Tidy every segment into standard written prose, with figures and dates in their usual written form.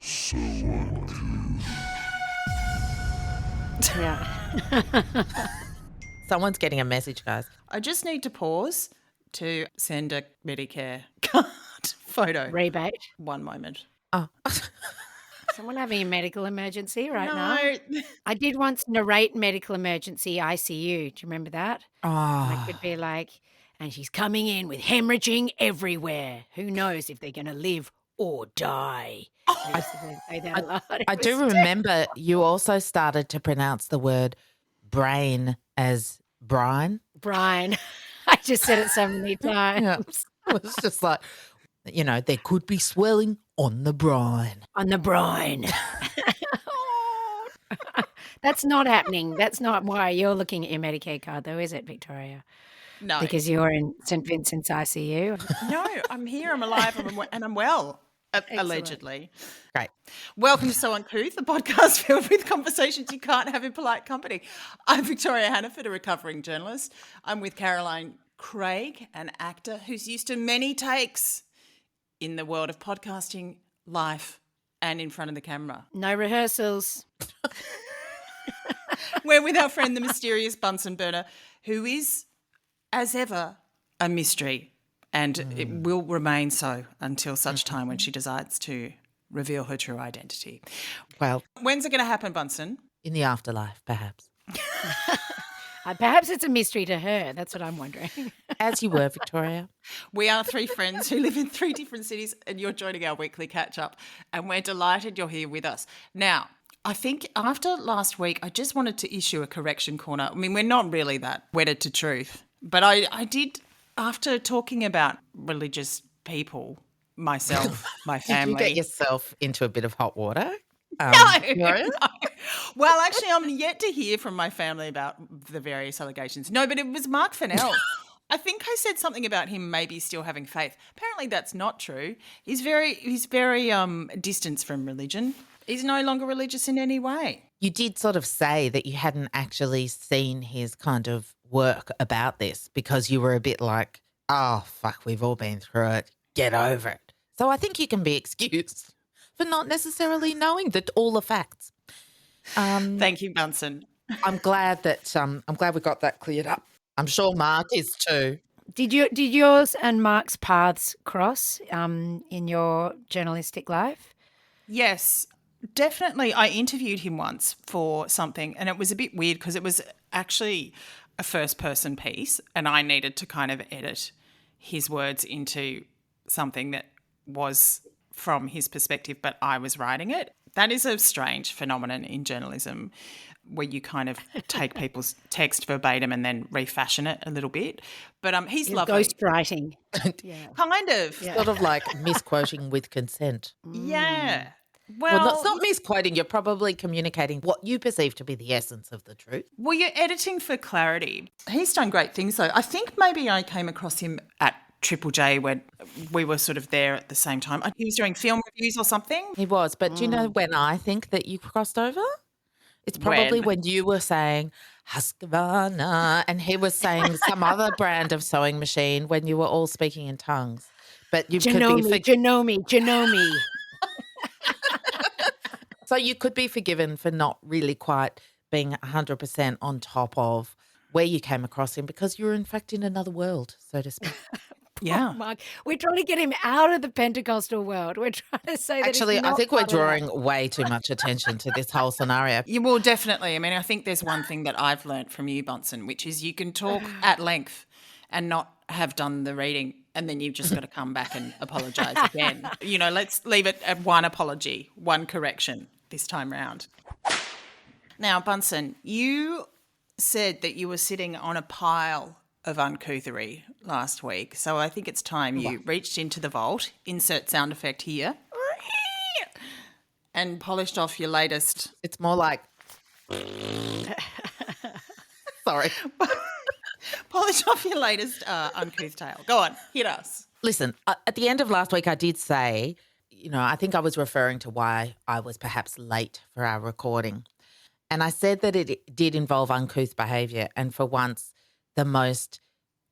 Yeah. Someone's getting a message, guys. I just need to pause to send a Medicare card photo. Rebate. One moment. Oh, Someone having a medical emergency right now. No. I did once narrate medical emergency ICU. Do you remember that? And I could be like, and she's coming in with hemorrhaging everywhere. Who knows if they're going to live or die? I used to say that a lot. I It do was remember you also started to pronounce the word brain as brine. Brian. I just said it so many times. Yeah. It was just like, there could be swelling on the brine. On the brine. That's not happening. That's not why you're looking at your Medicare card, though, is it, Victoria? No. Because you're in St. Vincent's ICU. No, I'm here, I'm alive, and I'm well, allegedly. Great. Welcome to So Uncouth, the podcast filled with conversations you can't have in polite company. I'm Victoria Hannaford, a recovering journalist. I'm with Caroline Craig, an actor who's used to many takes in the world of podcasting, life, and in front of the camera. No rehearsals. We're with our friend, the mysterious Bunsen burner, who is, as ever, a mystery, and it will remain so until such time when she decides to reveal her true identity. Well, When's it going to happen, Bunsen? in the afterlife, perhaps. Perhaps it's a mystery to her. That's what I'm wondering. As you were, Victoria. We are three friends who live in three different cities, and you're joining our weekly catch-up, and we're delighted you're here with us. Now, I think after last week, I just wanted to issue a correction corner. I mean, we're not really that wedded to truth, but I did, after talking about religious people, myself, my family. Did you get yourself into a bit of hot water? No. Well, actually, I'm yet to hear from my family about the various allegations. No, but it was Mark Fennell. I think I said something about him maybe still having faith. Apparently that's not true. He's very distanced from religion. He's no longer religious in any way. You did sort of say that you hadn't actually seen his kind of work about this because you were a bit like, oh, fuck, we've all been through it. Get over it. So I think you can be excused for not necessarily knowing all the facts. Thank you, Bunsen. I'm glad we got that cleared up. I'm sure Mark is too. Did yours and Mark's paths cross in your journalistic life? Yes, definitely. I interviewed him once for something, and it was a bit weird because it was actually a first-person piece, and I needed to kind of edit his words into something that was from his perspective, but I was writing it. That is a strange phenomenon in journalism where you kind of take people's text verbatim and then refashion it a little bit. But he's lovely. Ghostwriting. Yeah. Kind of. Yeah. Sort of like misquoting with consent. Yeah. Well, that's not misquoting. You're probably communicating what you perceive to be the essence of the truth. Well, you're editing for clarity. He's done great things, though. I think maybe I came across him at Triple J when we were sort of there at the same time. He was doing film reviews or something. He was. But do you know when I think that you crossed over? It's probably when you were saying Husqvarna and he was saying some other brand of sewing machine when you were all speaking in tongues. But you Genomi. So you could be forgiven for not really quite being 100% on top of where you came across him because you were in fact in another world, so to speak. Yeah. Mark, we're trying to get him out of the Pentecostal world. We're trying to say that Actually, he's I not think we're part of that. drawing way too much attention to this whole scenario. You will definitely. I mean, I think there's one thing that I've learnt from you, Bunsen, which is you can talk at length and not have done the reading, and then you've just got to come back and apologise again. Let's leave it at one apology, one correction this time round. Now, Bunsen, you said that you were sitting on a pile of uncouthery last week, so I think it's time you reached into the vault, insert sound effect here, and polished off your latest. It's more like, sorry. Polish off your latest uncouth tale. Go on, hit us. Listen, at the end of last week, I did say, I think I was referring to why I was perhaps late for our recording. And I said that it did involve uncouth behaviour, and for once, the most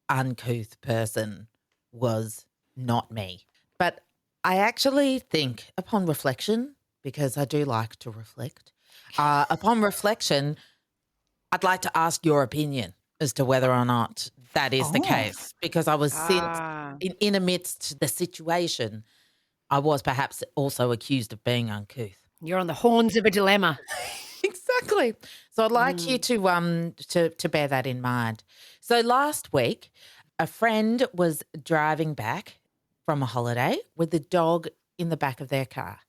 uncouth person was not me. But I actually think, upon reflection, because I do like to reflect. Upon reflection, I'd like to ask your opinion as to whether or not that is the case, because I was Ah. in amidst the situation, I was perhaps also accused of being uncouth. You're on the horns of a dilemma. Exactly. So I'd like you to bear that in mind. So last week, a friend was driving back from a holiday with the dog in the back of their car.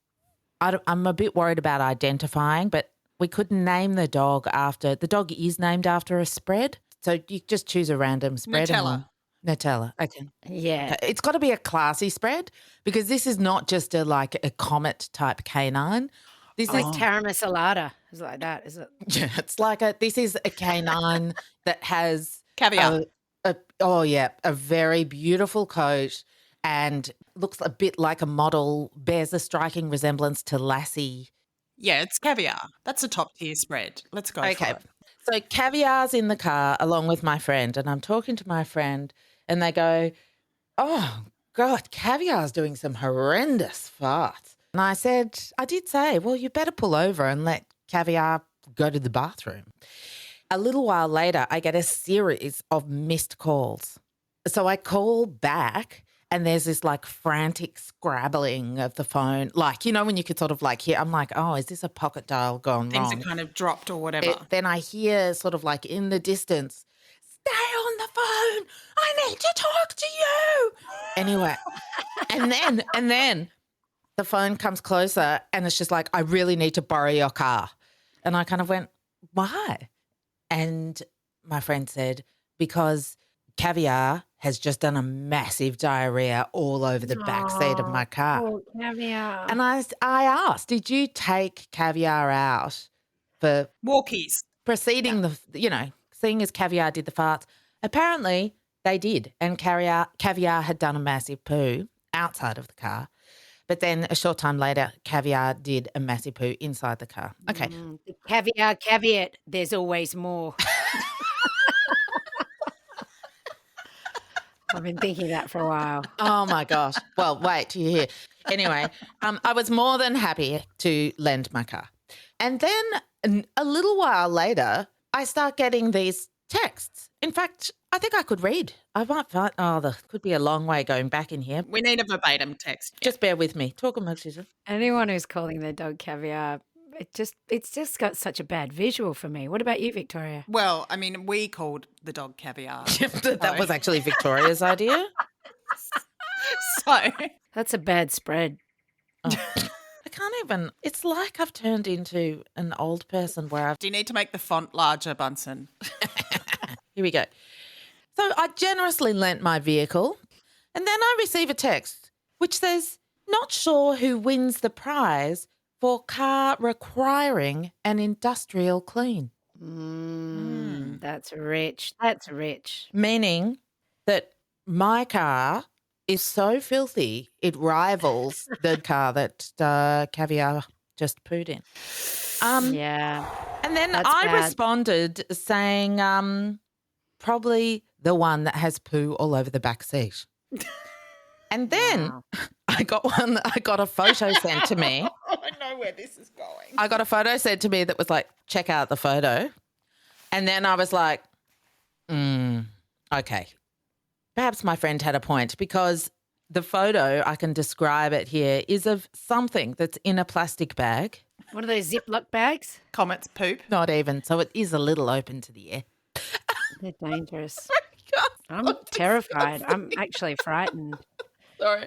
I'm a bit worried about identifying, but we couldn't name the dog after – the dog is named after a spread. So you just choose a random spread. Nutella. Nutella. Okay. Yeah. It's got to be a classy spread because this is not just a comet type canine. This Like is taramasalada. Is it like that? Is it? yeah, it's like this is a canine that has Caviar. a very beautiful coat and looks a bit like a model, bears a striking resemblance to Lassie. Yeah, it's caviar. That's a top tier spread. Let's go for it. So Caviar's in the car along with my friend, and I'm talking to my friend and they go, "Oh, God, Caviar's doing some horrendous farts." And I did say, well, you better pull over and let Caviar go to the bathroom. A little while later, I get a series of missed calls. So I call back and there's this like frantic scrabbling of the phone. Like, you know, when you could sort of like hear, I'm like, oh, is this a pocket dial gone Things wrong? are kind of dropped or whatever. Then I hear sort of like in the distance, stay on the phone. I need to talk to you. Anyway, and then the phone comes closer and it's just like, I really need to borrow your car. And I kind of went, why? And my friend said, because Caviar has just done a massive diarrhea all over the back seat of my car. Oh, Caviar. And I asked, did you take Caviar out for Walkies. preceding seeing as Caviar did the farts? Apparently they did. And Caviar had done a massive poo outside of the car. But then a short time later, Caviar did a massive poo inside the car. Okay. The caviar caveat, there's always more. I've been thinking that for a while. Oh, my gosh. Well, wait till you hear. Anyway, I was more than happy to lend my car. And then a little while later, I start getting these texts. In fact, I think I could read. I might find, there could be a long way going back in here. We need a verbatim text. Just bear with me. Talk amongst yourself. Anyone who's calling their dog Caviar, it's just got such a bad visual for me. What about you, Victoria? Well, I mean, we called the dog Caviar. That was actually Victoria's idea. So That's a bad spread. Oh. I can't even. It's like I've turned into an old person where I've. do you need to make the font larger, Bunsen? Here we go. So I generously lent my vehicle and then I receive a text which says, not sure who wins the prize for car requiring an industrial clean. That's rich. That's rich. Meaning that my car is so filthy it rivals the car that Caviar just pooed in. Yeah. And then That's I bad. responded saying, probably the one that has poo all over the back seat. And then Wow. I got a photo sent to me. Oh, I know where this is going. I got a photo sent to me that was like, check out the photo. And then I was like, okay. Perhaps my friend had a point because the photo, I can describe it here, is of something that's in a plastic bag. What are those Ziploc bags? Comet's poop. Not even. So it is a little open to the air. They're dangerous. God, I'm terrified. I'm actually frightened. sorry.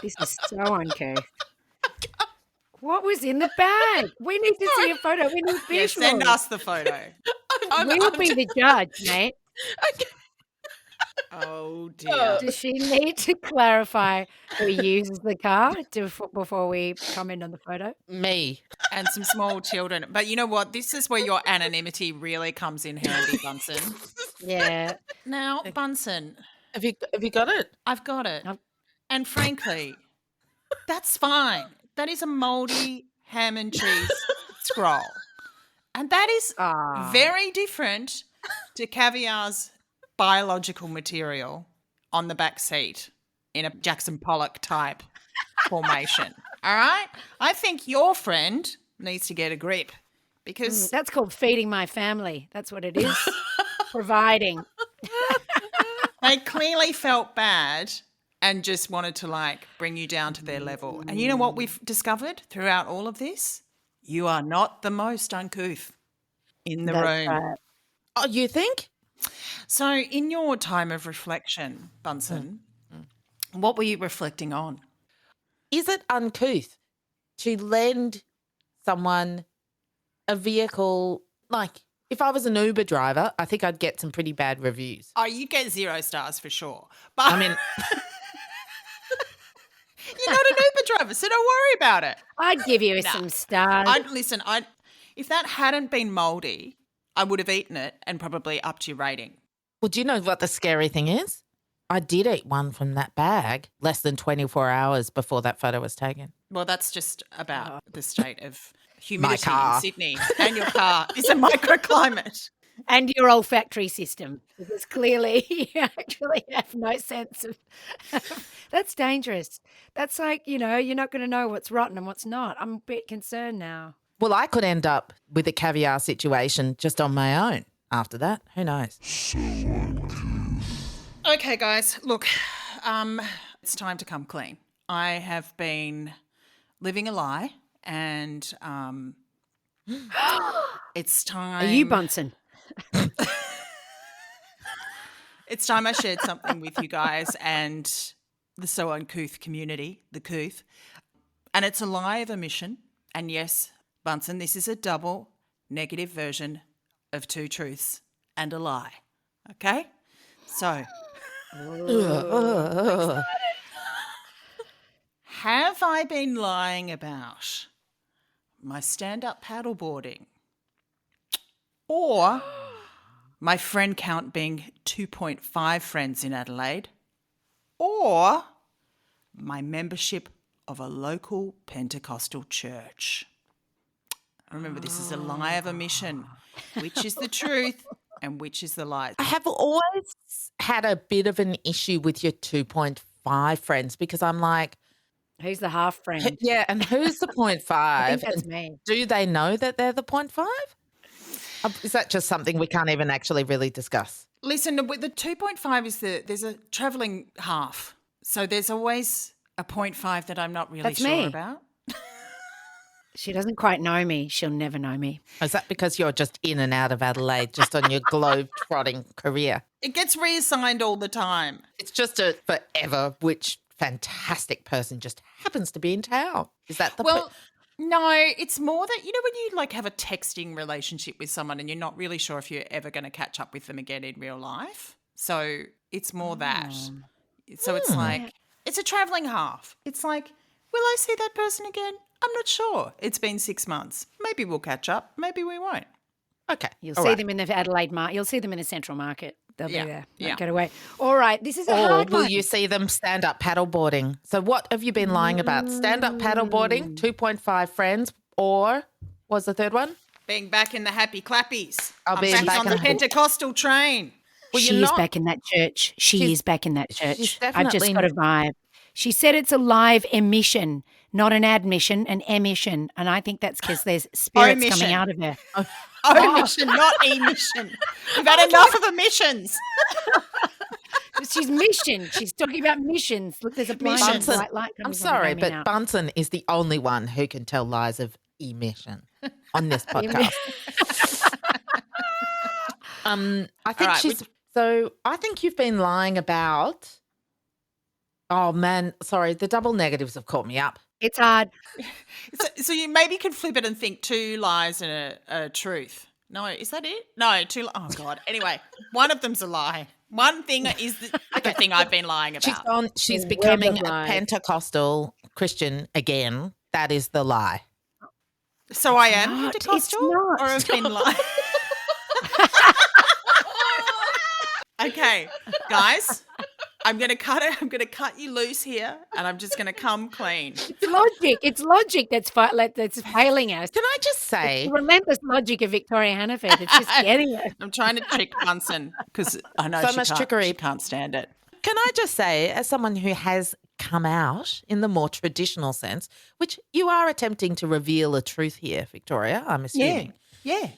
This is so uncouth. What was in the bag? We need to see a photo. We need Yeah, visuals. send us the photo. We'll be the judge, mate. Okay. Oh, dear. Does she need to clarify who uses the car before we comment on the photo? Me. And some small children. But you know what? This is where your anonymity really comes in handy, Bunsen. Yeah. Now, Bunsen, Have you got it? I've got it. I've- And frankly, that's fine. That is a mouldy ham and cheese scroll. And that is Ah. very different to Caviar's biological material on the back seat in a Jackson Pollock type formation. All right? I think your friend needs to get a grip because That's called feeding my family. That's what it is. Providing. they clearly felt bad and just wanted to like bring you down to their level. And you know what we've discovered throughout all of this? You are not the most uncouth in the That's room. right. Oh, you think? So in your time of reflection, Bunsen, what were you reflecting on? Is it uncouth to lend someone a vehicle? Like, if I was an Uber driver, I think I'd get some pretty bad reviews. Oh, you get 0 stars for sure. But I mean, you're not an Uber driver, so don't worry about it. I'd give you some stars. If that hadn't been mouldy, I would have eaten it and probably upped your rating. well, do you know what the scary thing is? I did eat one from that bag less than 24 hours before that photo was taken. Well, that's just about the state of humidity car. in Sydney, and your car is a microclimate. And your olfactory system, because clearly you actually have no sense of that's dangerous. That's like, you're not going to know what's rotten and what's not. I'm a bit concerned now. Well, I could end up with a caviar situation just on my own after that. Who knows? Okay, guys, look, it's time to come clean. I have been living a lie, and it's time. Are you Bunsen? It's time I shared something with you guys and the So Uncouth community, the Couth. And it's a lie of omission. And yes, Bunsen, this is a double negative version of 2 truths and a lie. Okay? So, have I been lying about my stand-up paddleboarding or my friend count being 2.5 friends in Adelaide, or my membership of a local Pentecostal church? Remember, this is a lie of omission. Which is the truth and which is the lie? I have always had a bit of an issue with your 2.5 friends because I'm like, Who's the half friend? yeah, and who's the 0.5? I think that's And me. do they know that they're the 0.5? Is that just something we can't even actually really discuss? Listen, with the 2.5 is there's a travelling half. So there's always a 0.5 that I'm not really That's sure me. about. She doesn't quite know me. She'll never know me. Is that because you're just in and out of Adelaide, just on your globe-trotting career? It gets reassigned all the time. It's just a forever which fantastic person just happens to be in town. Is that the Well, no, it's more that, when you like have a texting relationship with someone and you're not really sure if you're ever going to catch up with them again in real life. So it's more that. So it's like, it's a travelling half. It's like, will I see that person again? I'm not sure. It's been 6 months. Maybe we'll catch up. Maybe we won't. Okay. You'll all see right. them in the Adelaide market. You'll see them in the Central Market. They'll Yeah, be there. yeah. Won't get away. All right. This is a Or hard will one. you see them stand up paddleboarding? So what have you been lying about? Stand up paddleboarding, 2.5 friends, or was the third one? Being back in the happy clappies. I'll I'm be back back on in the the- Pentecostal train. Well, She you're is not- back in that church. She She's- is back in that church. she's I've just definitely- got a vibe. She said it's a live emission, not an admission, an emission. And I think that's because there's spirits Omission. coming out of her. Omission, not emission. We've had enough of emissions. She's mission. She's talking about missions. Look, there's a blind Mission. and bright light coming I'm from sorry, behind me but now. Bunsen is the only one who can tell lies of emission on this podcast. I think right, she's. So I think you've been lying about. Oh man, sorry, the double negatives have caught me up. It's hard. So you maybe could flip it and think 2 lies and a truth. No, is that it? No, 2 oh God. Anyway, one of them's a lie. One thing is the thing I've been lying about. She's The becoming web of a lies. Pentecostal Christian again. That is the lie. So I am not. It's Pentecostal not. or have been lying? Okay, guys, I'm gonna cut you loose here, and I'm just gonna come clean. It's logic. It's logic that's failing us. Can I just say, The relentless logic of Victoria Hannaford. It's just getting us. I'm trying to trick Bunsen because I know So she much can't, trickery. She can't stand it. can I just say, as someone who has come out in the more traditional sense, which you are attempting to reveal a truth here, Victoria, I'm assuming. Yeah.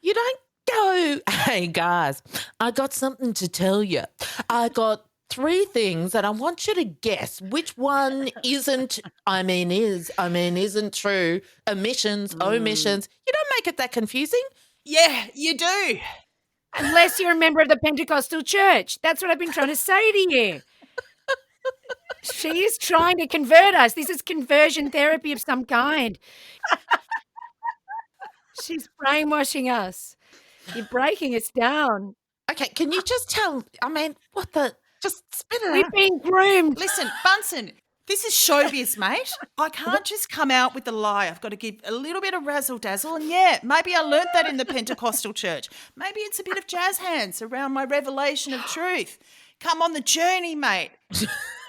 You don't go, hey, guys, I got something to tell you. I got 3 things and I want you to guess which one isn't, isn't true, omissions, omissions. You don't make it that confusing. Yeah, you do. Unless you're a member of the Pentecostal church. That's what I've been trying to say to you. She is trying to convert us. This is conversion therapy of some kind. She's brainwashing us. You're breaking us down. Okay, can you just tell, just spit it We've out. been groomed. Listen, Bunsen, this is showbiz, mate. I can't just come out with a lie. I've got to give a little bit of razzle-dazzle. And, yeah, maybe I learnt that in the Pentecostal church. Maybe it's a bit of jazz hands around my revelation of truth. Come on the journey, mate.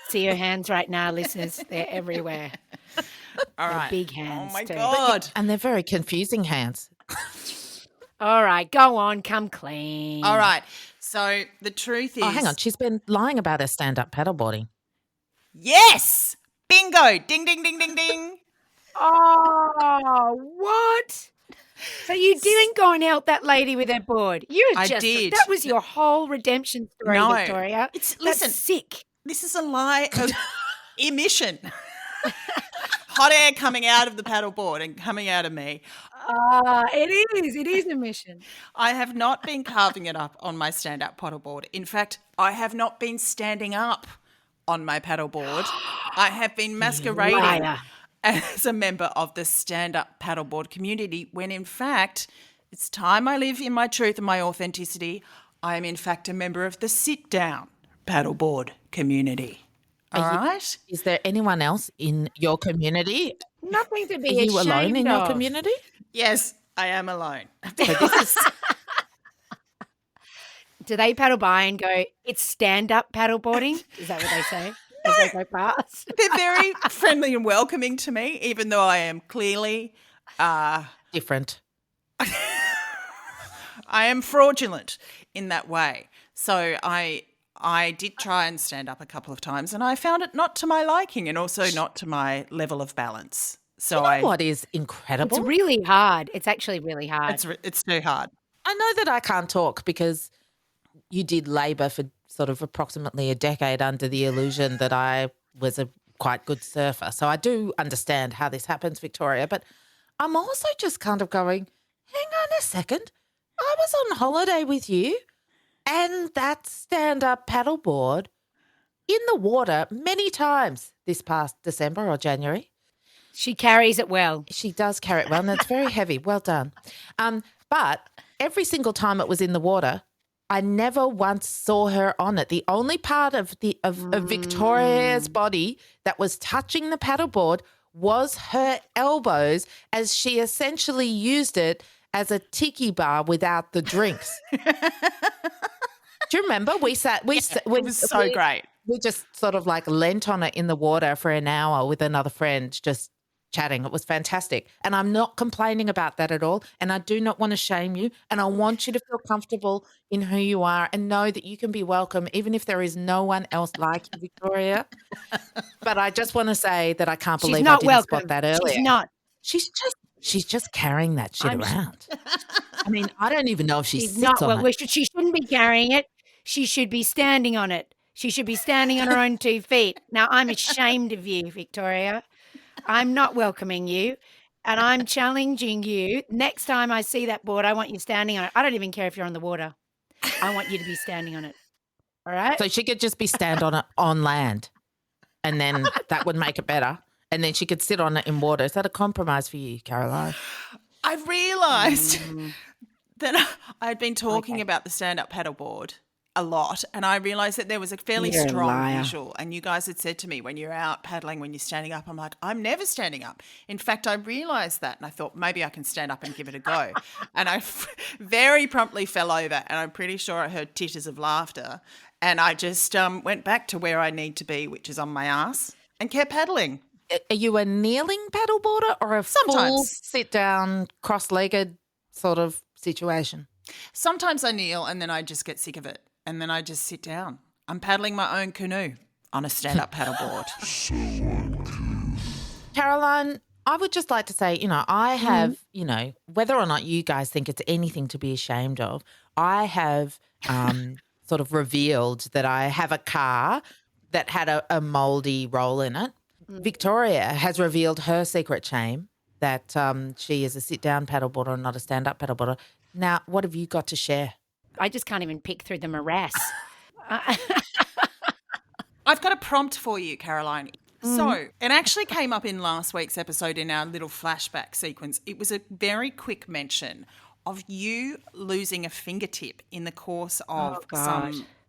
See her hands right now, listeners. They're everywhere. All They're right. big hands. Oh, my too. God. And they're very confusing hands. All right, go on, come clean. All right. So the truth is... Oh, hang on. She's been lying about her stand-up paddleboarding. Yes! Bingo! Ding, ding, ding, ding, ding. Oh, what? So you didn't go and help that lady with her board? I did. That was your whole redemption story, No. Victoria. Listen. That's sick. This is a lie of emission. Hot air coming out of the paddleboard and coming out of me. It is a mission. I have not been carving it up on my stand-up paddleboard. In fact, I have not been standing up on my paddleboard. I have been masquerading Liar. as a member of the stand-up paddleboard community when, in fact, it's time I live in my truth and my authenticity. I am, in fact, a member of the sit-down paddleboard community. All right? Is there anyone else in your community? Nothing to Are be you ashamed alone in your of. community? Yes, I am alone. Do they paddle by and go, it's stand-up paddleboarding? Is that what they say as they go past? They're very friendly and welcoming to me, even though I am clearly Different. I am fraudulent in that way. So I did try and stand up a couple of times and I found it not to my liking and also not to my level of balance. So You know what is incredible? It's really hard. It's actually really hard. it's too hard. I know that I can't talk because you did labour for sort of approximately a decade under the illusion that I was a quite good surfer. So I do understand how this happens, Victoria, but I'm also just kind of going, hang on a second. I was on holiday with you and that stand-up paddleboard in the water many times this past December or January. She carries it well. She does carry it well, and it's very heavy. Well done. But every single time it was in the water, I never once saw her on it. The only part of Victoria's body that was touching the paddleboard was her elbows, as she essentially used it as a tiki bar without the drinks. Do you remember? It was so great. We just sort of like leant on it in the water for an hour with another friend, just chatting. It was fantastic. And I'm not complaining about that at all. And I do not want to shame you. And I want you to feel comfortable in who you are and know that you can be welcome, even if there is no one else like you, Victoria. But I just want to say that I can't believe I didn't spot that earlier. She's not. She's just carrying that shit around. I mean, I don't even know if she She's sits not. on Well, it. she shouldn't be carrying it. She should be standing on it. She should be standing on her own 2 feet. Now, I'm ashamed of you, Victoria. I'm not welcoming you, and I'm challenging you. Next time I see that board, I want you standing on it. I don't even care if you're on the water. I want you to be standing on it. All right? So she could just be stand on it on land, and then that would make it better. And then she could sit on it in water. Is that a compromise for you, Caroline? I realised that I had been talking about the stand-up paddleboard a lot, and I realised that there was a fairly You're a strong liar. visual. And you guys had said to me, when you're out paddling, when you're standing up, I'm like, I'm never standing up. In fact, I realised that, and I thought maybe I can stand up and give it a go. And I very promptly fell over, and I'm pretty sure I heard titters of laughter. And I just went back to where I need to be, which is on my ass, and kept paddling. Are you a kneeling paddleboarder or a full Sometimes. sit-down, cross-legged sort of situation? Sometimes I kneel and then I just get sick of it and then I just sit down. I'm paddling my own canoe on a stand-up paddleboard. Caroline, I would just like to say, I have, whether or not you guys think it's anything to be ashamed of, I have sort of revealed that I have a car that had a mouldy roll in it. Victoria has revealed her secret shame that she is a sit-down paddleboarder and not a stand-up paddleboarder. Now, what have you got to share? I just can't even pick through the morass. I've got a prompt for you, Caroline. So, it actually came up in last week's episode in our little flashback sequence. It was a very quick mention of you losing a fingertip in the course of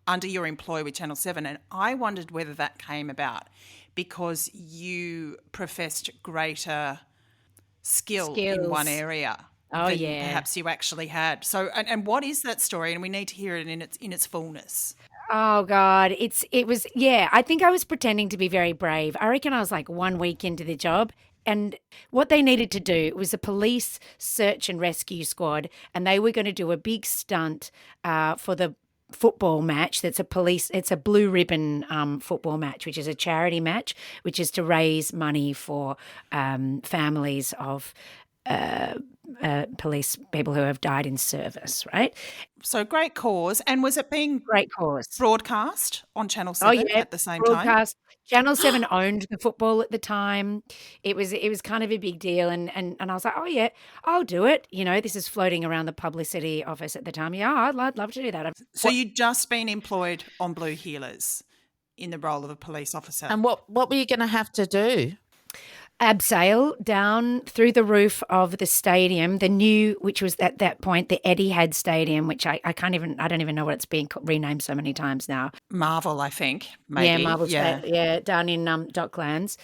under your employ with Channel 7. And I wondered whether that came about because you professed greater skill in one area than perhaps you actually had. So, and what is that story? And we need to hear it in its fullness. Oh God, it was I think I was pretending to be very brave. I reckon I was like 1 week into the job, and what they needed to do was a police search and rescue squad, and they were going to do a big stunt for the football match. It's a blue ribbon football match, which is a charity match, which is to raise money for families of police people who have died in service, right? So great cause. And was it being great cause broadcast on Channel 7 at the same time? Channel 7 owned the football at the time. It was kind of a big deal, and I was like, oh yeah, I'll do it. This is floating around the publicity office at the time. Yeah, I'd love to do that. So you'd just been employed on Blue Heelers in the role of a police officer. And what were you going to have to do? Abseil down through the roof of the stadium, the new, which was at that point the Etihad Stadium, which I don't even know what it's been renamed so many times now. Marvel, I think, maybe. Yeah, Marvel, down in Docklands.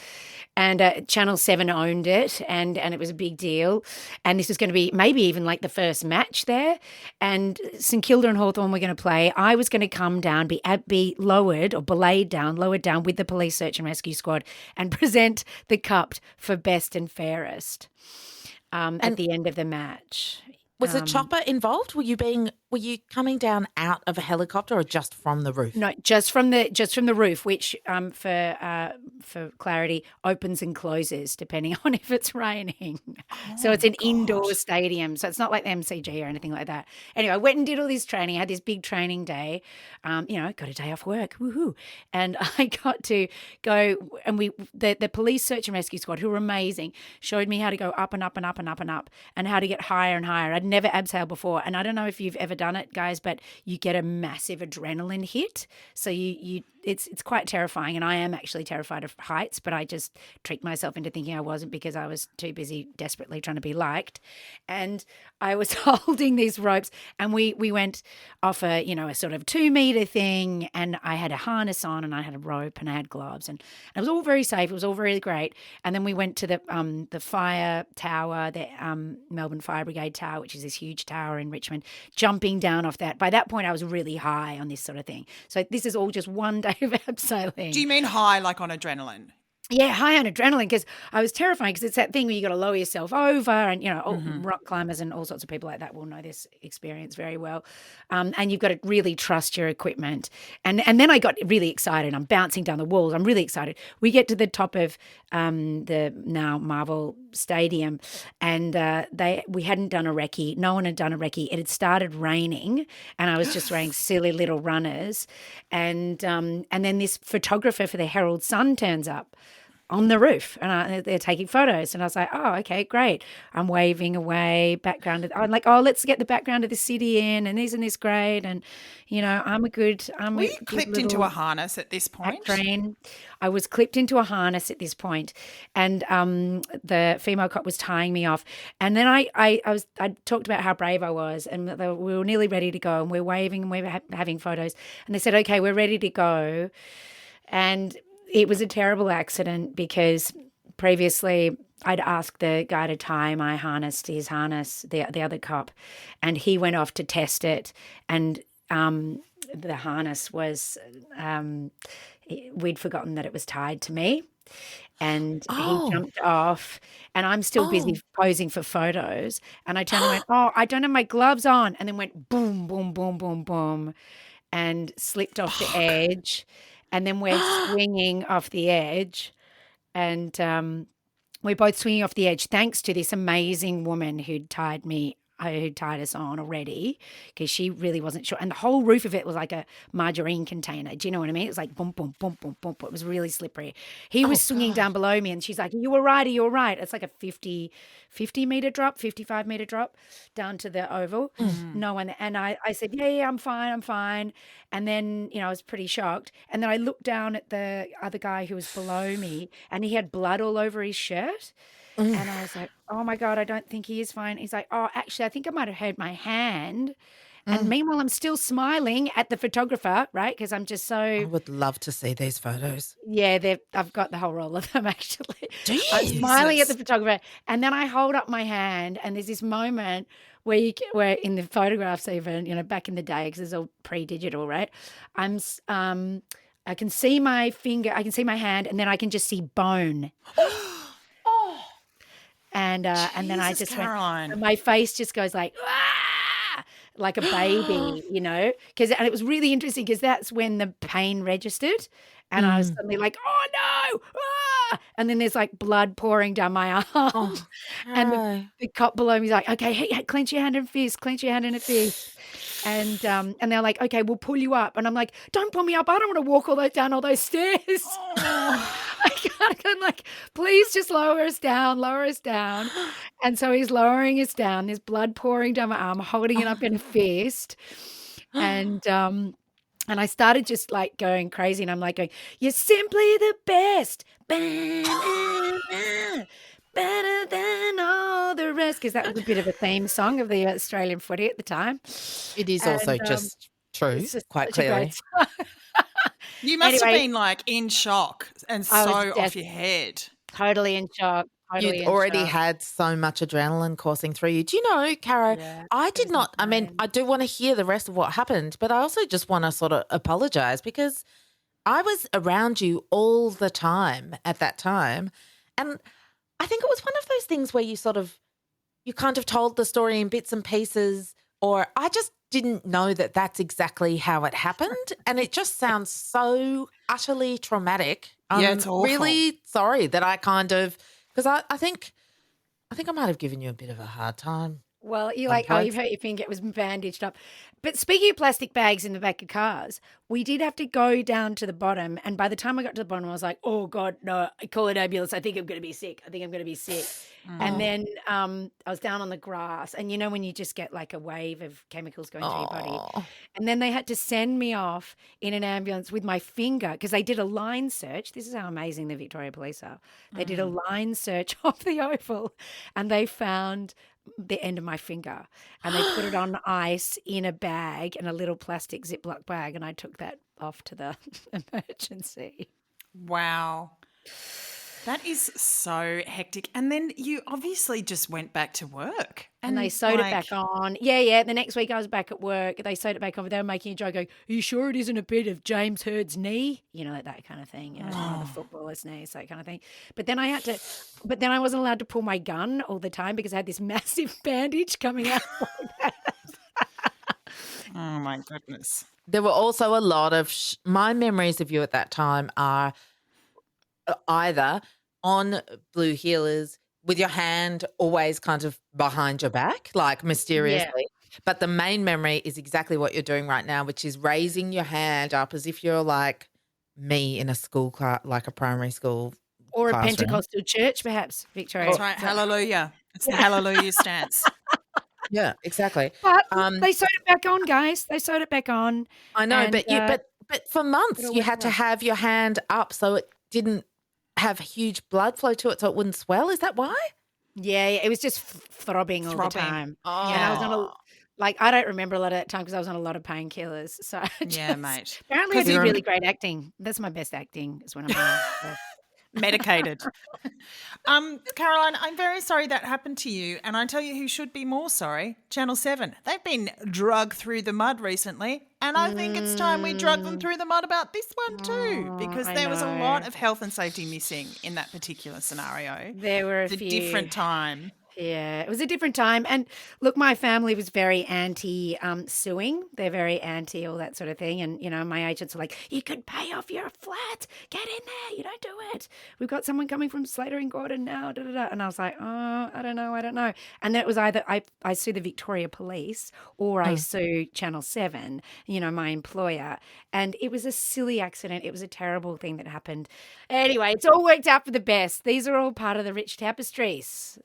And Channel 7 owned it, and it was a big deal. And this was going to be maybe even like the first match there. And St Kilda and Hawthorn were going to play. I was going to come down, be lowered down with the police search and rescue squad and present the cup for best and fairest at the end of the match. Was a chopper involved? Were you coming down out of a helicopter or just from the roof? No, just from the roof, which for clarity opens and closes depending on if it's raining. So it's an indoor stadium, so it's not like the MCG or anything like that. Anyway, I went and did all this training. I had this big training day. Got a day off work, woohoo! And I got to go, and the police search and rescue squad, who were amazing, showed me how to go up and up and up and up and up, and how to get higher and higher. I'd never abseiled before, and I don't know if you've ever done it, guys, but you get a massive adrenaline hit. So it's quite terrifying, and I am actually terrified of heights, but I just tricked myself into thinking I wasn't because I was too busy desperately trying to be liked. And I was holding these ropes, and we went off a sort of 2 meter thing, and I had a harness on, and I had a rope, and I had gloves, and it was all very safe. It was all really great. And then we went to the fire tower, the Melbourne Fire Brigade Tower, which is this huge tower in Richmond, jumping down off that. By that point, I was really high on this sort of thing. So this is all just one day of abseiling. Do you mean high like on adrenaline? Yeah, high on adrenaline, because I was terrified, because it's that thing where you got to lower yourself over, and rock climbers and all sorts of people like that will know this experience very well. And you've got to really trust your equipment. And then I got really excited. I'm bouncing down the walls. I'm really excited. We get to the top of the now Marvel Stadium, and we hadn't done a recce. No one had done a recce. It had started raining, and I was just wearing silly little runners. And then this photographer for the Herald Sun turns up on the roof, and they're taking photos, and I was like, oh, okay, great. I'm waving away background. I'm like, oh, let's get the background of the city in, and isn't this great? And were you clipped into a harness at this point? Train. I was clipped into a harness at this point, and the female cop was tying me off, and then I talked about how brave I was, and we were nearly ready to go, and we're waving, and we're having photos, and they said, okay, we're ready to go, and it was a terrible accident, because previously I'd asked the guy to tie my harness to his harness, the other cop, and he went off to test it, and the harness was we'd forgotten that it was tied to me, and he jumped off, and I'm still busy posing for photos, and I turned and went, oh, I don't have my gloves on, and then went boom, boom, boom, boom, boom, and slipped off the edge. and then we're swinging off the edge, and we're both swinging off the edge thanks to this amazing woman who'd tied us on already because she really wasn't sure. And the whole roof of it was like a margarine container. Do you know what I mean? It was like boom, boom, boom, boom, boom. It was really slippery. He was swinging down below me and she's like, you were right, you were right. It's like a 50 meter drop, 55 meter drop down to the oval. No one. And I said, yeah, I'm fine. And then, I was pretty shocked. And then I looked down at the other guy who was below me and he had blood all over his shirt. And I was like, oh, my God, I don't think he is fine. He's like, oh, actually, I think I might have hurt my hand. And meanwhile, I'm still smiling at the photographer, right? Because I'm just I so, would love to see these photos. yeah, I've got the whole roll of them, actually. I'm Jesus. smiling at the photographer. And then I hold up my hand and there's this moment where where in the photographs even, back in the day, because it's all pre-digital, right? I can see my finger, I can see my hand, and then I can just see bone. And then I Jesus, just Caroline. and my face just goes like, "Ah!" Like a baby, and it was really interesting because that's when the pain registered. And I was suddenly like, oh no, ah! And then there's like blood pouring down my arm. And the cop below me is like, okay, hey, clench your hand and fist, clench your hand and a fist. And they're like, okay, we'll pull you up. And I'm like, don't pull me up. I don't want to walk down all those stairs. I can't, like, please just lower us down. And so he's lowering us down. There's blood pouring down my arm, holding it up in a fist. And I started just like going crazy. And I'm like going, you're simply the best. Better than all the rest, because that was a bit of a theme song of the Australian footy at the time. It is also just true, It's just quite such a clearly. great song. You must have Anyway, been like in shock and I was so off your head. totally in shock. Totally You'd in already shock. had so much adrenaline coursing through you. Do you know, Caro, Yeah, I it did was not, I mean, insane. I do want to hear the rest of what happened, but I also just want to sort of apologize because I was around you all the time at that time. And I think it was one of those things where you kind of told the story in bits and pieces, or I just didn't know that that's exactly how it happened. And it just sounds so utterly traumatic. Yeah, it's awful. Really sorry that I because I think I might have given you a bit of a hard time. Well, you're on like, oh, you've points. hurt your finger. It was bandaged up. But speaking of plastic bags in the back of cars, we did have to go down to the bottom. And by the time I got to the bottom, I was like, oh, God, no, I call an ambulance. I think I'm going to be sick. And then I was down on the grass. And when you just get like a wave of chemicals going through your body. Oh. And then they had to send me off in an ambulance with my finger because they did a line search. This is how amazing the Victoria Police are. They did a line search of the oval and they found the end of my finger and they put it on ice in a bag, in a little plastic Ziploc bag, and I took that off to the emergency. Wow. That is so hectic. And then you obviously just went back to work. And they sewed it back on. Yeah. The next week I was back at work. They sewed it back on. They were making a joke going, are you sure it isn't a bit of James Hurd's knee? Like that kind of thing. The footballer's knee, so that kind of thing. But then I wasn't allowed to pull my gun all the time because I had this massive bandage coming out. Oh, my goodness. There were also a lot of my memories of you at that time are either on blue heelers with your hand always kind of behind your back, like mysteriously. But the main memory is exactly what you're doing right now, which is raising your hand up as if you're like me in a school class, like a primary school Or classroom. a Pentecostal church, perhaps, Victoria. That's right. Hallelujah. It's the hallelujah stance. Yeah, exactly. But they sewed it back on, guys. They sewed it back on. I know, and, but for months it all you went had to well. have your hand up so it didn't have huge blood flow to it so it wouldn't swell. Is that why? Yeah, it was just throbbing all the time. Oh. And I was on I don't remember a lot of that time because I was on a lot of painkillers. So Yeah, mate. Apparently I 'Cause do you're really great acting. That's my best acting is when I'm on. medicated. Caroline, I'm very sorry that happened to you. And I tell you who should be more sorry, Channel 7. They've been drugged through the mud recently. And I think it's time we drug them through the mud about this one too. Because I there was a know. lot of health and safety missing in that particular scenario. There were a It's a few. different time. Yeah, it was a different time. And look, my family was very anti suing. They're very anti all that sort of thing. And, my agents were like, you could pay off your flat. Get in there. You don't do it. We've got someone coming from Slater and Gordon now. Da, da, da. And I was like, oh, I don't know. And then it was either I sue the Victoria Police or I sue Channel 7, my employer. And it was a silly accident. It was a terrible thing that happened. Anyway, it's all worked out for the best. These are all part of the rich tapestries.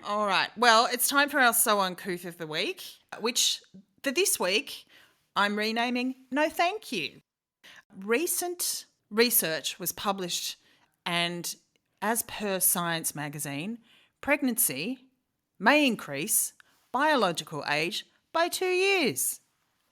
All right. Well, it's time for our So Uncouth of the Week, which for this week I'm renaming No Thank You. Recent research was published, and as per Science magazine, pregnancy may increase biological age by 2 years,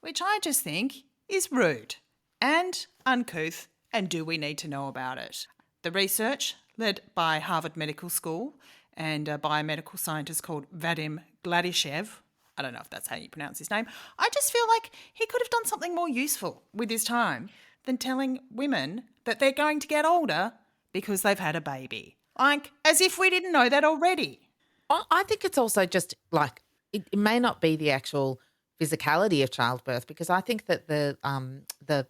which I just think is rude and uncouth, and do we need to know about it? The research, led by Harvard Medical School and a biomedical scientist called Vadim Gladyshev, I don't know if that's how you pronounce his name, I just feel like he could have done something more useful with his time than telling women that they're going to get older because they've had a baby. Like, as if we didn't know that already. I think it's also just like it may not be the actual physicality of childbirth, because I think that the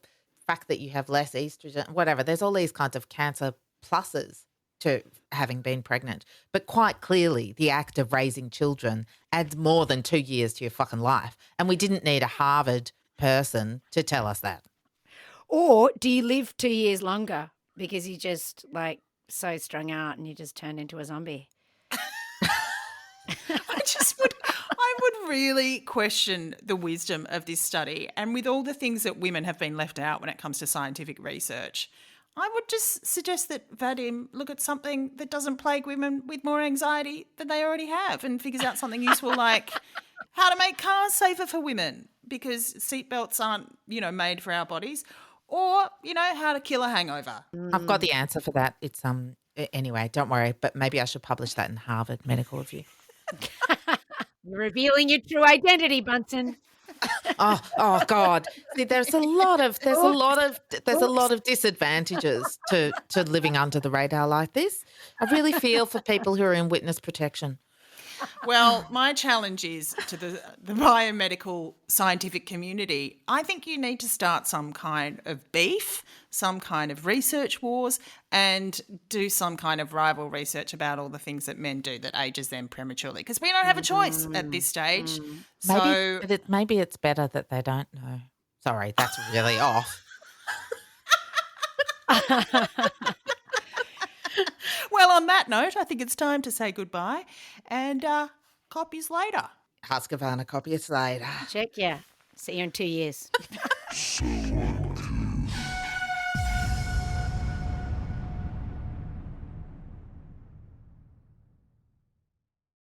fact that you have less estrogen, whatever, there's all these kinds of cancer pluses to having been pregnant. But quite clearly, the act of raising children adds more than 2 years to your fucking life. And we didn't need a Harvard person to tell us that. Or do you live 2 years longer because you just so strung out and you just turned into a zombie? I would really question the wisdom of this study. And with all the things that women have been left out when it comes to scientific research, I would just suggest that Vadim look at something that doesn't plague women with more anxiety than they already have and figures out something useful like how to make cars safer for women, because seatbelts aren't, made for our bodies, or, how to kill a hangover. I've got the answer for that. It's anyway, don't worry, but maybe I should publish that in Harvard Medical Review. You're revealing your true identity, Bunsen. Oh God! See, there's a lot of disadvantages to living under the radar like this. I really feel for people who are in witness protection. Well, my challenge is to the biomedical scientific community. I think you need to start some kind of beef, some kind of research wars, and do some kind of rival research about all the things that men do that ages them prematurely, because we don't have a choice at this stage. Maybe it's better that they don't know. Sorry, that's really off. Well, on that note, I think it's time to say goodbye and copies later. Husqvarna, copy us later. Check, yeah. See you in 2 years. So